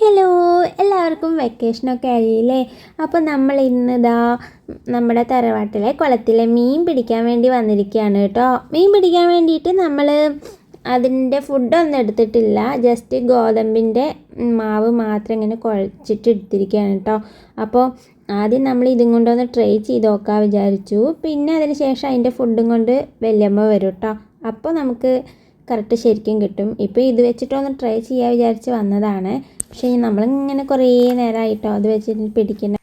Hello, എല്ലാവർക്കും വെക്കേഷനൊക്കെ ആയില്ലേ? അപ്പോൾ നമ്മൾ ഇന്നിതാ നമ്മുടെ തറവാട്ടിലെ കുളത്തിലെ മീൻ പിടിക്കാൻ വേണ്ടി വന്നിരിക്കുകയാണ് കേട്ടോ. മീൻ പിടിക്കാൻ വേണ്ടിയിട്ട് നമ്മൾ അതിൻ്റെ ഫുഡൊന്നും എടുത്തിട്ടില്ല, ജസ്റ്റ് ഗോതമ്പിൻ്റെ മാവ് മാത്രം ഇങ്ങനെ കുഴച്ചിട്ട് എടുത്തിരിക്കുകയാണ് കേട്ടോ. അപ്പോൾ ആദ്യം നമ്മൾ ഇതും കൊണ്ടൊന്ന് ട്രൈ ചെയ്ത് നോക്കാൻ വിചാരിച്ചു. പിന്നെ അതിന് ശേഷം അതിൻ്റെ ഫുഡും കൊണ്ട് വല്യമ്മ വരും കേട്ടോ. അപ്പോൾ നമുക്ക് കറക്റ്റ് ശരിക്കും കിട്ടും. ഇപ്പോൾ ഇത് വെച്ചിട്ടൊന്ന് ട്രൈ ചെയ്യാൻ വിചാരിച്ച് വന്നതാണ്. പക്ഷേ നമ്മളിങ്ങനെ കുറേ നേരമായിട്ടോ അത് വെച്ചിട്ട് പിടിക്കുന്നത്.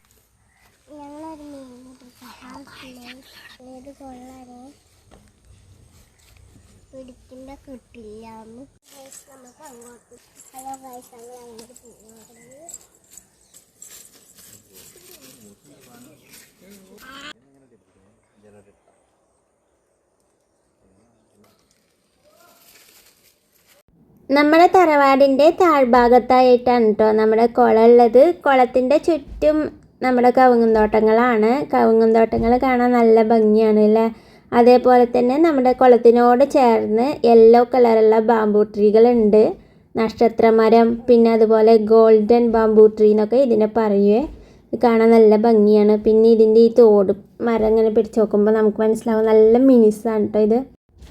നമ്മുടെ തറവാടിൻ്റെ താഴ്ഭാഗത്തായിട്ടാണ് കേട്ടോ നമ്മുടെ കുളമുള്ളത്. കുളത്തിൻ്റെ ചുറ്റും നമ്മുടെ കവുങ്ങുന്തോട്ടങ്ങളാണ്. കവുങ്ങുന്തോട്ടങ്ങൾ കാണാൻ നല്ല ഭംഗിയാണ് അല്ലേ? അതേപോലെ തന്നെ നമ്മുടെ കുളത്തിനോട് ചേർന്ന് യെല്ലോ കളറുള്ള ബാംബൂ ട്രീകളുണ്ട്, നക്ഷത്രമരം, പിന്നെ അതുപോലെ ഗോൾഡൻ ബാംബൂ ട്രീ എന്നൊക്കെ ഇതിനെ പറയുവേ. ഇത് കാണാൻ നല്ല ഭംഗിയാണ്. പിന്നെ ഇതിൻ്റെ ഈ തോട് മരം ഇങ്ങനെ പിടിച്ച് നോക്കുമ്പോൾ നമുക്ക് മനസ്സിലാവും നല്ല മിനുസാണ് കേട്ടോ ഇത്.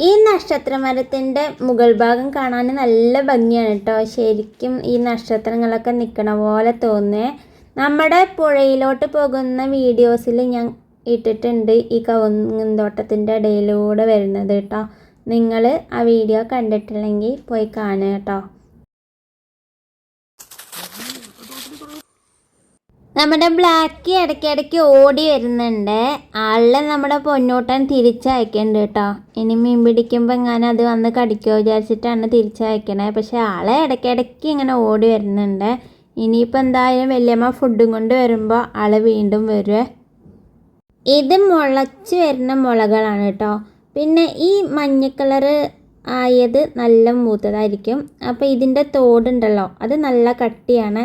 ഈ നക്ഷത്രമരത്തിൻ്റെ മുകൾ ഭാഗം കാണാൻ നല്ല ഭംഗിയാണ് കേട്ടോ. ശരിക്കും ഈ നക്ഷത്രങ്ങളൊക്കെ നിൽക്കണ പോലെ തോന്നുന്നേ. നമ്മുടെ പുഴയിലോട്ട് പോകുന്ന വീഡിയോസിൽ ഞാൻ ഇട്ടിട്ടുണ്ട് ഈ കവുങ്ങുന്തോട്ടത്തിൻ്റെ ഇടയിലൂടെ വരുന്നത് കേട്ടോ. നിങ്ങൾ ആ വീഡിയോ കണ്ടിട്ടില്ലെങ്കിൽ പോയി കാണുക കേട്ടോ. നമ്മുടെ ബ്ലാക്കി ഇടയ്ക്കിടയ്ക്ക് ഓടി വരുന്നുണ്ട്. ആളിനെ നമ്മുടെ പൊന്നൂട്ടൻ തിരിച്ചയക്കുന്നുണ്ട് കേട്ടോ. ഇനി മീൻ പിടിക്കുമ്പോൾ എങ്ങാനും അത് വന്ന് കടിക്കുമോ വിചാരിച്ചിട്ടാണ് തിരിച്ചയക്കണേ. പക്ഷേ ആളെ ഇടയ്ക്കിടയ്ക്ക് ഇങ്ങനെ ഓടി വരുന്നുണ്ട്. ഇനിയിപ്പോൾ എന്തായാലും വല്യമ്മ ഫുഡും കൊണ്ട് വരുമ്പോൾ ആൾ വീണ്ടും വരുവേ. ഇത് മുളച്ച് വരുന്ന മുളകളാണ് കേട്ടോ. പിന്നെ ഈ മഞ്ഞ കളറ് ആയത് നല്ല മൂത്തതായിരിക്കും. അപ്പോൾ ഇതിൻ്റെ തോടുണ്ടല്ലോ അത് നല്ല കട്ടിയാണ്.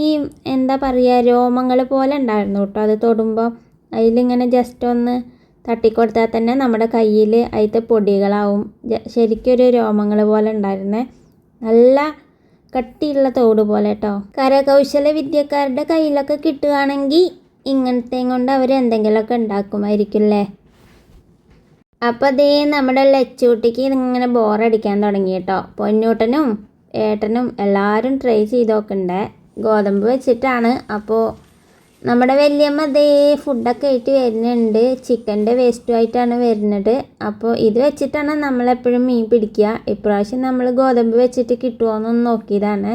ഈ എന്താ പറയുക, രോമങ്ങൾ പോലെ ഉണ്ടായിരുന്നു കേട്ടോ. അത് തൊടുമ്പോൾ അതിലിങ്ങനെ ജസ്റ്റ് ഒന്ന് തട്ടിക്കൊടുത്താൽ തന്നെ നമ്മുടെ കയ്യിൽ അതിലത്തെ പൊടികളാവും. ശരിക്കൊരു രോമങ്ങൾ പോലെ ഉണ്ടായിരുന്നേ. നല്ല കട്ടിയുള്ള തോട് പോലെ കേട്ടോ. കരകൗശല വിദ്യക്കാരുടെ കയ്യിലൊക്കെ കിട്ടുകയാണെങ്കിൽ ഇങ്ങനത്തെ കൊണ്ട് അവർ എന്തെങ്കിലുമൊക്കെ ഉണ്ടാക്കുമായിരിക്കും അല്ലേ. അപ്പോൾ അതേ നമ്മുടെ ലച്ചൂട്ടിക്ക് ഇങ്ങനെ ബോറടിക്കാൻ തുടങ്ങി കേട്ടോ. പൊന്നൂട്ടനും ഏട്ടനും എല്ലാവരും ട്രൈ ചെയ്ത് നോക്കണ്ടേ. ഗോതമ്പ് വെച്ചിട്ടാണ്. അപ്പോൾ നമ്മുടെ വല്യമ്മ അതേ ഫുഡൊക്കെ ആയിട്ട് വരുന്നുണ്ട്. ചിക്കൻ്റെ വേസ്റ്റുമായിട്ടാണ് വരുന്നത്. അപ്പോൾ ഇത് വെച്ചിട്ടാണ് നമ്മളെപ്പോഴും മീൻ പിടിക്കുക. ഇപ്രാവശ്യം നമ്മൾ ഗോതമ്പ് വെച്ചിട്ട് കിട്ടുമോയെന്നൊന്ന് നോക്കിയതാണ്.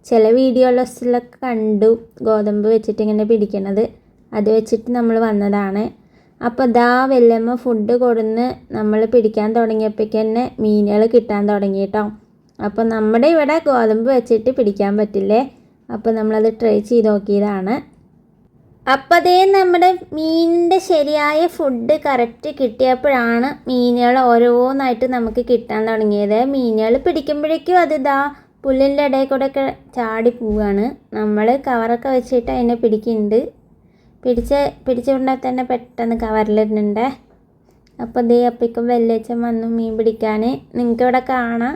ചില വീഡിയോസിലൊക്കെ കണ്ടു ഗോതമ്പ് വെച്ചിട്ട് ഇങ്ങനെ പിടിക്കണത്. അത് വെച്ചിട്ട് നമ്മൾ വന്നതാണ്. അപ്പോൾ ദാ വല്യമ്മ ഫുഡ് കൊടുന്ന് നമ്മൾ പിടിക്കാൻ തുടങ്ങിയപ്പോഴേക്ക് തന്നെ മീനുകൾ കിട്ടാൻ തുടങ്ങി കേട്ടോ. അപ്പോൾ നമ്മുടെ ഇവിടെ ഗോതമ്പ് വെച്ചിട്ട് പിടിക്കാൻ പറ്റില്ലേ. അപ്പോൾ നമ്മളത് ട്രൈ ചെയ്ത് നോക്കിയതാണ്. അപ്പോൾ അതേ നമ്മുടെ മീനിൻ്റെ ശരിയായ ഫുഡ് കറക്റ്റ് കിട്ടിയപ്പോഴാണ് മീനുകൾ ഓരോന്നായിട്ട് നമുക്ക് കിട്ടാൻ തുടങ്ങിയത്. മീനുകൾ പിടിക്കുമ്പോഴേക്കും അത് ഇതാ പുല്ലിൻ്റെ ഇടയിൽ കൂടെ ഒക്കെ ചാടി പോവുകയാണ്. നമ്മൾ കവറൊക്കെ വെച്ചിട്ട് അതിനെ പിടിക്കുന്നുണ്ട്. പിടിച്ചുകൊണ്ടാൽ തന്നെ പെട്ടെന്ന് കവറിലിടുന്നുണ്ട്. അപ്പോൾ ദേ അപ്പോഴേക്കും വെല്ലച്ചൻ വന്നു മീൻ പിടിക്കാൻ. നിങ്ങൾക്ക് ഇവിടെ കാണാം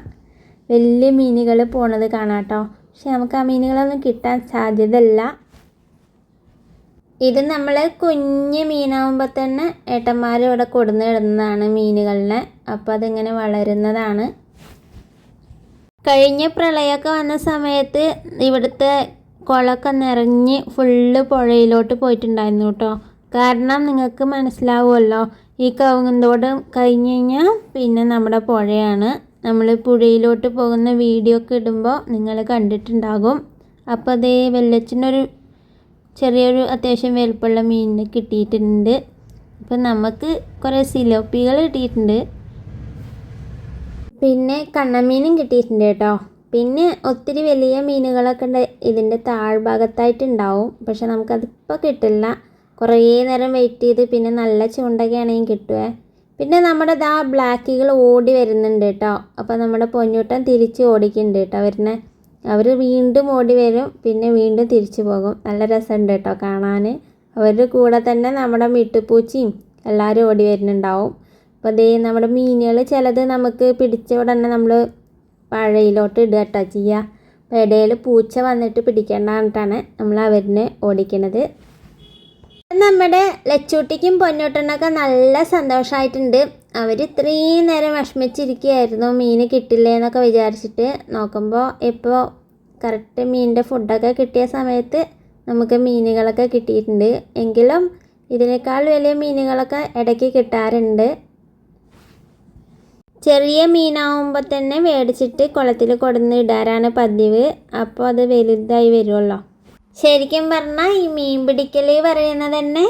വലിയ മീനുകൾ പോണത് കാണാം കേട്ടോ. പക്ഷെ നമുക്ക് ആ മീനുകളൊന്നും കിട്ടാൻ സാധ്യതയില്ല. ഇത് നമ്മൾ കുഞ്ഞ് മീനാകുമ്പോൾ തന്നെ ഏട്ടന്മാർ ഇവിടെ കൊടുന്ന് ഇടുന്നതാണ് മീനുകളിനെ. അപ്പോൾ അതിങ്ങനെ വളരുന്നതാണ്. കഴിഞ്ഞ പ്രളയമൊക്കെ വന്ന സമയത്ത് ഇവിടുത്തെ കുളമൊക്കെ നിറഞ്ഞ് ഫുള്ള് പുഴയിലോട്ട് പോയിട്ടുണ്ടായിരുന്നു കേട്ടോ. കാരണം നിങ്ങൾക്ക് മനസ്സിലാവുമല്ലോ, ഈ കവുങ്ങുന്തോട് കഴിഞ്ഞ് കഴിഞ്ഞാൽ പിന്നെ നമ്മുടെ പുഴയാണ്. നമ്മൾ പുഴയിലോട്ട് പോകുന്ന വീഡിയോ ഒക്കെ ഇടുമ്പോൾ നിങ്ങൾ കണ്ടിട്ടുണ്ടാകും. അപ്പോൾ അതേ വെല്ലച്ചിനൊരു ചെറിയൊരു അത്യാവശ്യം വലുപ്പമുള്ള മീനിനെ കിട്ടിയിട്ടുണ്ട്. അപ്പോൾ നമുക്ക് കുറേ സിലോപ്പികൾ കിട്ടിയിട്ടുണ്ട്. പിന്നെ കണ്ണമീനും കിട്ടിയിട്ടുണ്ട് കേട്ടോ. പിന്നെ ഒത്തിരി വലിയ മീനുകളൊക്കെ ഉണ്ട് ഇതിൻ്റെ താഴ്ഭാഗത്തായിട്ടുണ്ടാവും. പക്ഷെ നമുക്കതിപ്പോൾ കിട്ടില്ല. കുറേ നേരം വെയിറ്റ് ചെയ്ത് പിന്നെ നല്ല ചൂണ്ടൊക്കെ ആണെങ്കിൽ കിട്ടുമേ. പിന്നെ നമ്മുടെ ദാ ബ്ലാക്കികൾ ഓടി വരുന്നുണ്ട് കേട്ടോ. അപ്പോൾ നമ്മുടെ പൊന്നൂട്ടൻ തിരിച്ച് ഓടിക്കുന്നുണ്ട് കേട്ടോ. അവർ വീണ്ടും ഓടി വരും, പിന്നെ വീണ്ടും തിരിച്ചു പോകും. നല്ല രസമുണ്ട് കേട്ടോ കാണാൻ. അവരുടെ കൂടെ തന്നെ നമ്മുടെ മിട്ടുപൂച്ചയും എല്ലാവരും ഓടി വരുന്നുണ്ടാവും. അപ്പോൾ അതേ നമ്മുടെ മീനുകൾ ചിലത് നമുക്ക് പിടിച്ച ഉടനെ നമ്മൾ വാഴയിലോട്ട് ഇടുക കേട്ടോ ചെയ്യുക. അപ്പോൾ ഇടയിൽ പൂച്ച വന്നിട്ട് പിടിക്കേണ്ടിട്ടാണ് നമ്മൾ അവരിനെ ഓടിക്കുന്നത്. നമ്മുടെ ലച്ചൂട്ടിക്കും പൊന്നൂട്ടനൊക്കെ നല്ല സന്തോഷമായിട്ടുണ്ട്. അവർ ഇത്രയും നേരം വിഷമിച്ചിരിക്കുകയായിരുന്നു മീൻ കിട്ടില്ലേ എന്നൊക്കെ വിചാരിച്ചിട്ട്. നോക്കുമ്പോൾ ഇപ്പോൾ കറക്റ്റ് മീനിൻ്റെ ഫുഡൊക്കെ കിട്ടിയ സമയത്ത് നമുക്ക് മീനുകളൊക്കെ കിട്ടിയിട്ടുണ്ട്. എങ്കിലും ഇതിനേക്കാൾ വലിയ മീനുകളൊക്കെ ഇടയ്ക്ക് കിട്ടാറുണ്ട്. ചെറിയ മീനാവുമ്പോൾ തന്നെ മേടിച്ചിട്ട് കുളത്തിൽ കൊടുന്ന് ഇടാറാണ് പതിവ്. അപ്പോൾ അത് വലുതായി വരുമല്ലോ. ശരിക്കും പറഞ്ഞാൽ ഈ മീൻ പിടിക്കൽ പറയുന്നത് തന്നെ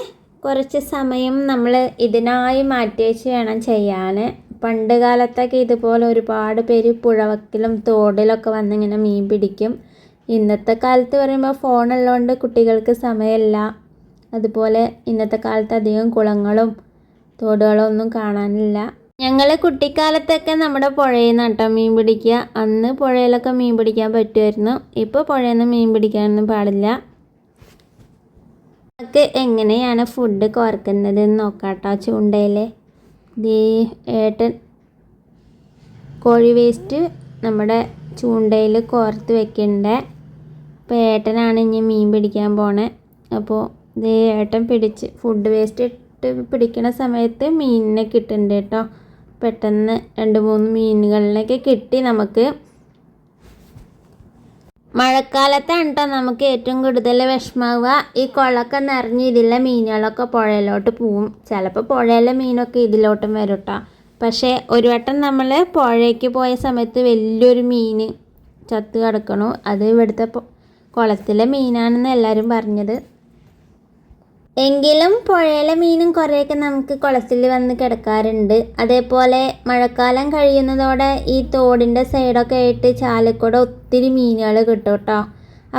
കുറച്ച് സമയം നമ്മൾ ഇതിനായി മാറ്റി വെച്ച് വേണം ചെയ്യാൻ. പണ്ട് കാലത്തൊക്കെ ഇതുപോലെ ഒരുപാട് പേര് പുഴവക്കിലും തോടിലൊക്കെ വന്നിങ്ങനെ മീൻ പിടിക്കും. ഇന്നത്തെ കാലത്ത് പറയുമ്പോൾ ഫോണുള്ളതുകൊണ്ട് കുട്ടികൾക്ക് സമയമില്ല. അതുപോലെ ഇന്നത്തെ കാലത്ത് അധികം കുളങ്ങളും തോടുകളും ഒന്നും കാണാനില്ല. ഞങ്ങൾ കുട്ടിക്കാലത്തൊക്കെ നമ്മുടെ പുഴയിൽ നിന്ന് കേട്ടോ മീൻ പിടിക്കുക. അന്ന് പുഴയിലൊക്കെ മീൻ പിടിക്കാൻ പറ്റുമായിരുന്നു. ഇപ്പോൾ പുഴയിൽ നിന്ന് മീൻ പിടിക്കാനൊന്നും പാടില്ല. നമുക്ക് എങ്ങനെയാണ് ഫുഡ് കോർക്കുന്നതെന്ന് നോക്കാം കേട്ടോ. ചൂണ്ടയിൽ ഏട്ടൻ കോഴി വേസ്റ്റ് നമ്മുടെ ചൂണ്ടയിൽ കോർത്ത് വെക്കണ്ടേ. അപ്പോൾ ഏട്ടനാണ് ഇനി മീൻ പിടിക്കാൻ പോണേ. അപ്പോൾ ഏട്ടൻ പിടിച്ച് ഫുഡ് വേസ്റ്റ് ഇട്ട് പിടിക്കുന്ന സമയത്ത് മീനിനെ കിട്ടുന്നുണ്ട് കേട്ടോ. പെട്ടെന്ന് 2-3 മീനുകളിലൊക്കെ കിട്ടി നമുക്ക്. മഴക്കാലത്താണ് കേട്ടോ നമുക്ക് ഏറ്റവും കൂടുതൽ വിഷമാവുക. ഈ കുളമൊക്കെ നിറഞ്ഞ് ഇതിലെ മീനുകളൊക്കെ പുഴയിലോട്ട് പോവും. ചിലപ്പോൾ പുഴയിലെ മീനൊക്കെ ഇതിലോട്ടും വരും കേട്ടോ. പക്ഷേ ഒരു വട്ടം നമ്മൾ പുഴയ്ക്ക് പോയ സമയത്ത് വലിയൊരു മീൻ ചത്ത് കിടക്കണു. അത് ഇവിടുത്തെ കുളത്തിലെ മീനാണെന്ന് എല്ലാവരും പറഞ്ഞത്. എങ്കിലും പുഴയിലെ മീനും കുറേയൊക്കെ നമുക്ക് കുളത്തിൽ വന്ന് കിടക്കാറുണ്ട്. അതേപോലെ മഴക്കാലം കഴിയുന്നതോടെ ഈ തോടിൻ്റെ സൈഡൊക്കെ ആയിട്ട് ചാലക്കൂടെ ഒത്തിരി മീനുകൾ കിട്ടും കേട്ടോ.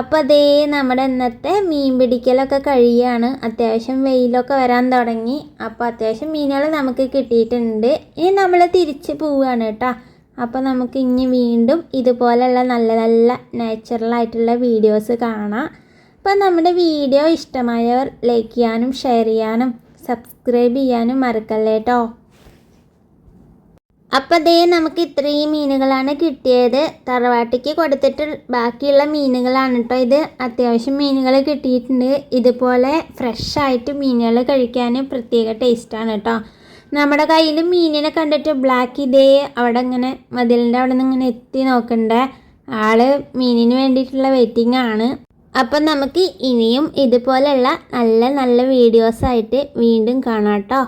അപ്പോൾ അതേ നമ്മുടെ ഇന്നത്തെ മീൻ പിടിക്കലൊക്കെ കഴിയുകയാണ്. അത്യാവശ്യം വെയിലൊക്കെ വരാൻ തുടങ്ങി. അപ്പോൾ അത്യാവശ്യം മീനുകൾ നമുക്ക് കിട്ടിയിട്ടുണ്ട്. ഇനി നമ്മൾ തിരിച്ച് പോവുകയാണ് കേട്ടോ. അപ്പോൾ നമുക്ക് ഇനി വീണ്ടും ഇതുപോലെയുള്ള നല്ല നല്ല നാച്ചുറലായിട്ടുള്ള വീഡിയോസ് കാണാം. അപ്പോൾ നമ്മുടെ വീഡിയോ ഇഷ്ടമായവർ ലൈക്ക് ചെയ്യാനും ഷെയർ ചെയ്യാനും സബ്സ്ക്രൈബ് ചെയ്യാനും മറക്കല്ലേ കേട്ടോ. അപ്പോൾ അതേ നമുക്ക് ഇത്രയും മീനുകളാണ് കിട്ടിയത്. തറവാട്ടിക്ക് കൊടുത്തിട്ട് ബാക്കിയുള്ള മീനുകളാണ് കേട്ടോ ഇത്. അത്യാവശ്യം മീനുകൾ കിട്ടിയിട്ടുണ്ട്. ഇതുപോലെ ഫ്രഷായിട്ട് മീനുകൾ കഴിക്കാൻ പ്രത്യേക ടേസ്റ്റാണ് കേട്ടോ. നമ്മുടെ കയ്യിൽ മീനിനെ കണ്ടിട്ട് ബ്ലാക്ക് ഇതേ അവിടെ ഇങ്ങനെ മതിലിൻ്റെ അവിടെ നിന്ന് ഇങ്ങനെ എത്തി നോക്കണ്ടേ. ആള് മീനിന് വേണ്ടിയിട്ടുള്ള വെയിറ്റിംഗ് ആണ്. അപ്പം നമുക്ക് ഇനിയും ഇതുപോലെയുള്ള നല്ല നല്ല വീഡിയോസായിട്ട് വീണ്ടും കാണാം കേട്ടോ.